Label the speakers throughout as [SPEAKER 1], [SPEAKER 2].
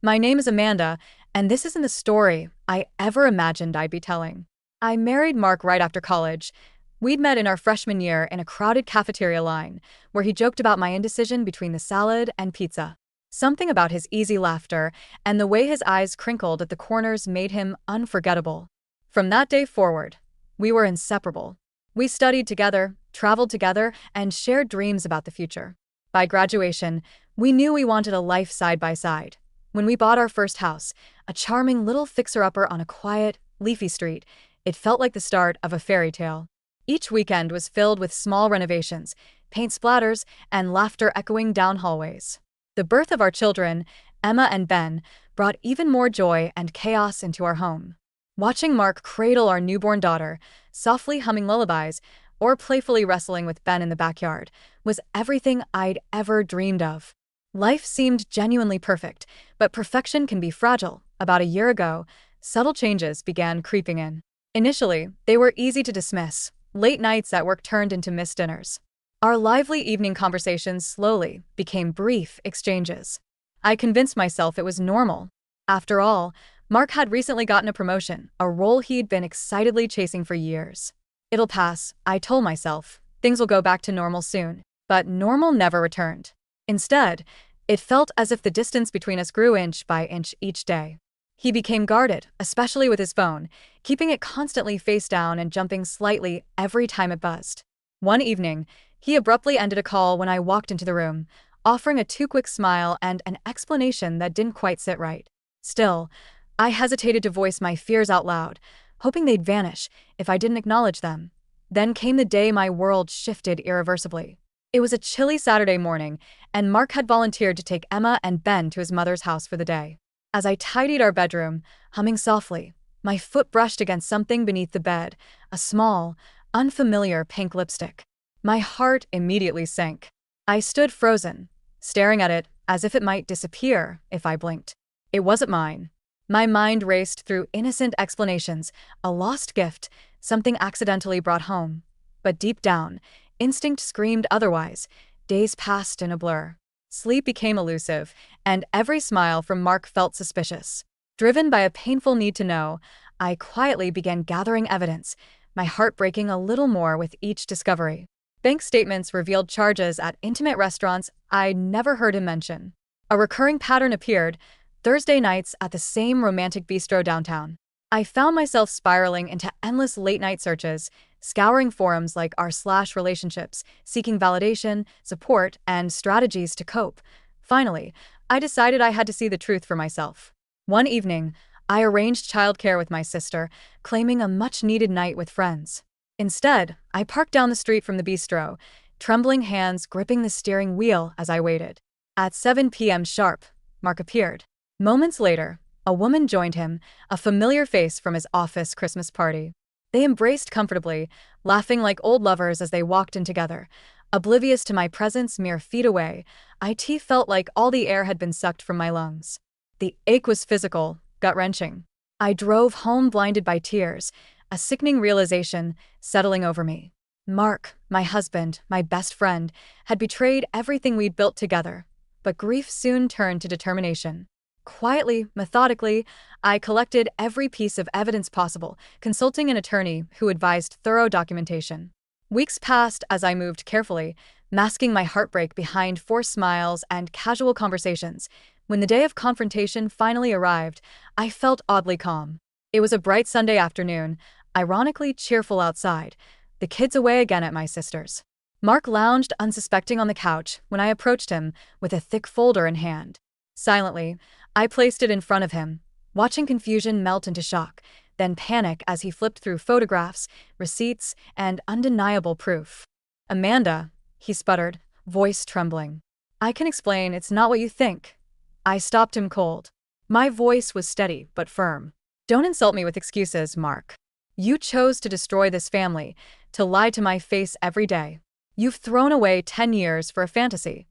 [SPEAKER 1] My name is Amanda, and this isn't the story I ever imagined I'd be telling. I married Mark right after college. We'd met in our freshman year in a crowded cafeteria line, where he joked about my indecision between the salad and pizza. Something about his easy laughter and the way his eyes crinkled at the corners made him unforgettable. From that day forward, we were inseparable. We studied together, traveled together, and shared dreams about the future. By graduation, we knew we wanted a life side by side. When we bought our first house, a charming little fixer-upper on a quiet, leafy street, it felt like the start of a fairy tale. Each weekend was filled with small renovations, paint splatters, and laughter echoing down hallways. The birth of our children, Emma and Ben, brought even more joy and chaos into our home. Watching Mark cradle our newborn daughter, softly humming lullabies, or playfully wrestling with Ben in the backyard, was everything I'd ever dreamed of. Life seemed genuinely perfect, but perfection can be fragile. About a year ago, subtle changes began creeping in. Initially, they were easy to dismiss. Late nights at work turned into missed dinners. Our lively evening conversations slowly became brief exchanges. I convinced myself it was normal. After all, Mark had recently gotten a promotion, a role he'd been excitedly chasing for years. It'll pass, I told myself. Things will go back to normal soon. But normal never returned. Instead, it felt as if the distance between us grew inch by inch each day. He became guarded, especially with his phone, keeping it constantly face down and jumping slightly every time it buzzed. One evening, he abruptly ended a call when I walked into the room, offering a too-quick smile and an explanation that didn't quite sit right. Still, I hesitated to voice my fears out loud, hoping they'd vanish if I didn't acknowledge them. Then came the day my world shifted irreversibly. It was a chilly Saturday morning, and Mark had volunteered to take Emma and Ben to his mother's house for the day. As I tidied our bedroom, humming softly, my foot brushed against something beneath the bed, a small, unfamiliar pink lipstick. My heart immediately sank. I stood frozen, staring at it as if it might disappear if I blinked. It wasn't mine. My mind raced through innocent explanations, a lost gift, something accidentally brought home. But deep down, instinct screamed otherwise. Days passed in a blur. Sleep became elusive, and every smile from Mark felt suspicious. Driven by a painful need to know, I quietly began gathering evidence, my heart breaking a little more with each discovery. Bank statements revealed charges at intimate restaurants I'd never heard him mention. A recurring pattern appeared, Thursday nights at the same romantic bistro downtown. I found myself spiraling into endless late-night searches, scouring forums like r/relationships, seeking validation, support, and strategies to cope. Finally, I decided I had to see the truth for myself. One evening, I arranged childcare with my sister, claiming a much-needed night with friends. Instead, I parked down the street from the bistro, trembling hands gripping the steering wheel as I waited. At 7 p.m. sharp, Mark appeared. Moments later, a woman joined him, a familiar face from his office Christmas party. They embraced comfortably, laughing like old lovers as they walked in together. Oblivious to my presence mere feet away, I felt like all the air had been sucked from my lungs. The ache was physical, gut-wrenching. I drove home blinded by tears, a sickening realization settling over me. Mark, my husband, my best friend, had betrayed everything we'd built together. But grief soon turned to determination. Quietly, methodically, I collected every piece of evidence possible, consulting an attorney who advised thorough documentation. Weeks passed as I moved carefully, masking my heartbreak behind forced smiles and casual conversations. When the day of confrontation finally arrived, I felt oddly calm. It was a bright Sunday afternoon, ironically cheerful outside, the kids away again at my sister's. Mark lounged unsuspecting on the couch when I approached him with a thick folder in hand. Silently, I placed it in front of him, watching confusion melt into shock, then panic as he flipped through photographs, receipts, and undeniable proof. "Amanda," he sputtered, voice trembling. "I can explain, it's not what you think." I stopped him cold. My voice was steady but firm. "Don't insult me with excuses, Mark. You chose to destroy this family, to lie to my face every day. You've thrown away 10 years for a fantasy."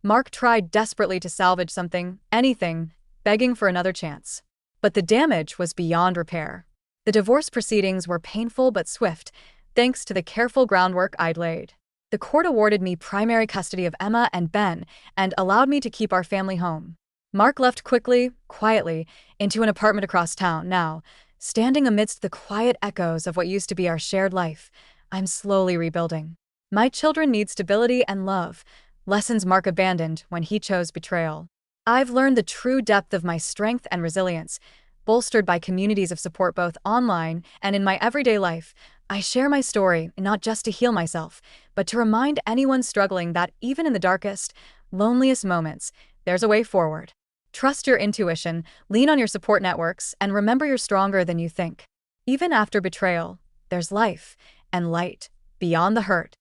[SPEAKER 1] Mark tried desperately to salvage something, anything, begging for another chance. But the damage was beyond repair. The divorce proceedings were painful but swift, thanks to the careful groundwork I'd laid. The court awarded me primary custody of Emma and Ben and allowed me to keep our family home. Mark left quickly, quietly, into an apartment across town. Now, standing amidst the quiet echoes of what used to be our shared life, I'm slowly rebuilding. My children need stability and love, lessons Mark abandoned when he chose betrayal. I've learned the true depth of my strength and resilience, bolstered by communities of support both online and in my everyday life. I share my story not just to heal myself, but to remind anyone struggling that even in the darkest, loneliest moments, there's a way forward. Trust your intuition, lean on your support networks, and remember you're stronger than you think. Even after betrayal, there's life and light beyond the hurt.